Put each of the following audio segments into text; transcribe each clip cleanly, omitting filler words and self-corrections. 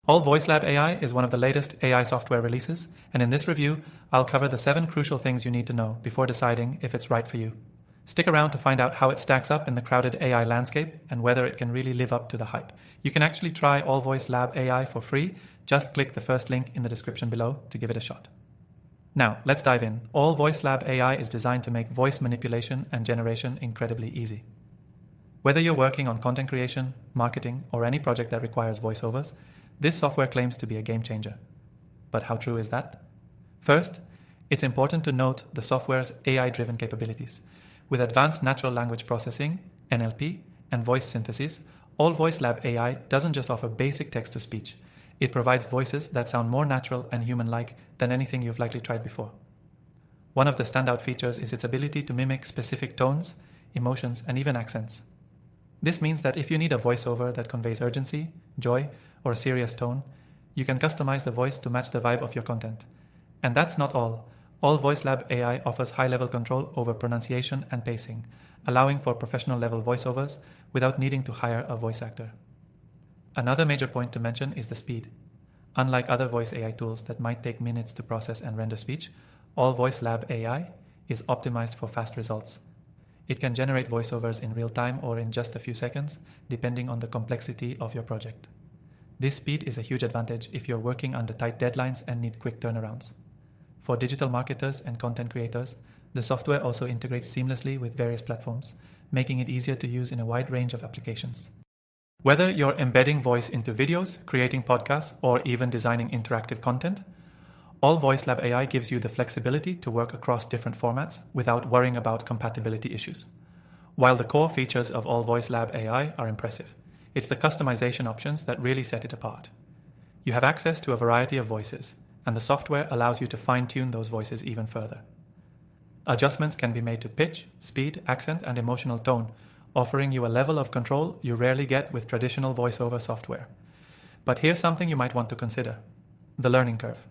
All Voice Lab AI is one of the latest AI software releases, and in this review, I'll cover the 7 crucial things you need to know before deciding if it's right for you. Stick around to find out how it stacks up in the crowded AI landscape and whether it can really live up to the hype. You can actually try All Voice Lab AI for free. Just click the first link in the description below to give it a shot. Now, let's dive in. All Voice Lab AI is designed to make voice manipulation and generation incredibly easy. Whether you're working on content creation, marketing, or any project that requires voiceovers, this software claims to be a game changer. But how true is that? First, it's important to note the software's AI-driven capabilities. With advanced natural language processing, NLP, and voice synthesis, All Voice Lab AI doesn't just offer basic text-to-speech. It provides voices that sound more natural and human-like than anything you've likely tried before. One of the standout features is its ability to mimic specific tones, emotions, and even accents. This means that if you need a voiceover that conveys urgency, joy, or a serious tone, you can customize the voice to match the vibe of your content. And that's not all. All Voice Lab AI offers high-level control over pronunciation and pacing, allowing for professional-level voiceovers without needing to hire a voice actor. Another major point to mention is the speed. Unlike other voice AI tools that might take minutes to process and render speech, All Voice Lab AI is optimized for fast results. It can generate voiceovers in real time or in just a few seconds, depending on the complexity of your project. This speed is a huge advantage if you're working under tight deadlines and need quick turnarounds. For digital marketers and content creators, the software also integrates seamlessly with various platforms, making it easier to use in a wide range of applications. Whether you're embedding voice into videos, creating podcasts, or even designing interactive content, All Voice Lab AI gives you the flexibility to work across different formats without worrying about compatibility issues. While the core features of All Voice Lab AI are impressive, it's the customization options that really set it apart. You have access to a variety of voices, and the software allows you to fine-tune those voices even further. Adjustments can be made to pitch, speed, accent, and emotional tone, offering you a level of control you rarely get with traditional voiceover software. But here's something you might want to consider: the learning curve.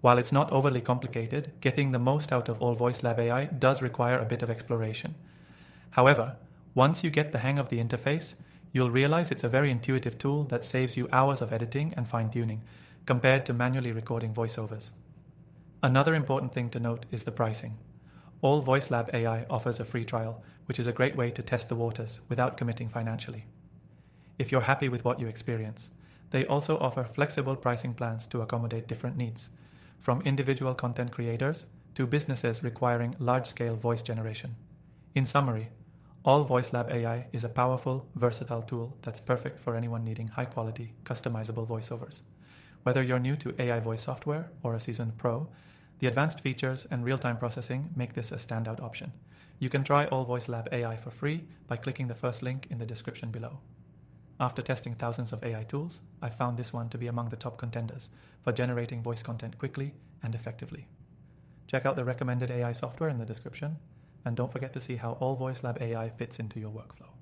While it's not overly complicated, getting the most out of All Voice Lab AI does require a bit of exploration. However, once you get the hang of the interface, you'll realize it's a very intuitive tool that saves you hours of editing and fine-tuning, compared to manually recording voiceovers. Another important thing to note is the pricing. All Voice Lab AI offers a free trial, which is a great way to test the waters without committing financially. If you're happy with what you experience, they also offer flexible pricing plans to accommodate different needs, from individual content creators to businesses requiring large-scale voice generation. In summary, All Voice Lab AI is a powerful, versatile tool that's perfect for anyone needing high-quality, customizable voiceovers. Whether you're new to AI voice software or a seasoned pro, the advanced features and real-time processing make this a standout option. You can try All Voice Lab AI for free by clicking the first link in the description below. After testing thousands of AI tools, I found this one to be among the top contenders for generating voice content quickly and effectively. Check out the recommended AI software in the description, and don't forget to see how All Voice Lab AI fits into your workflow.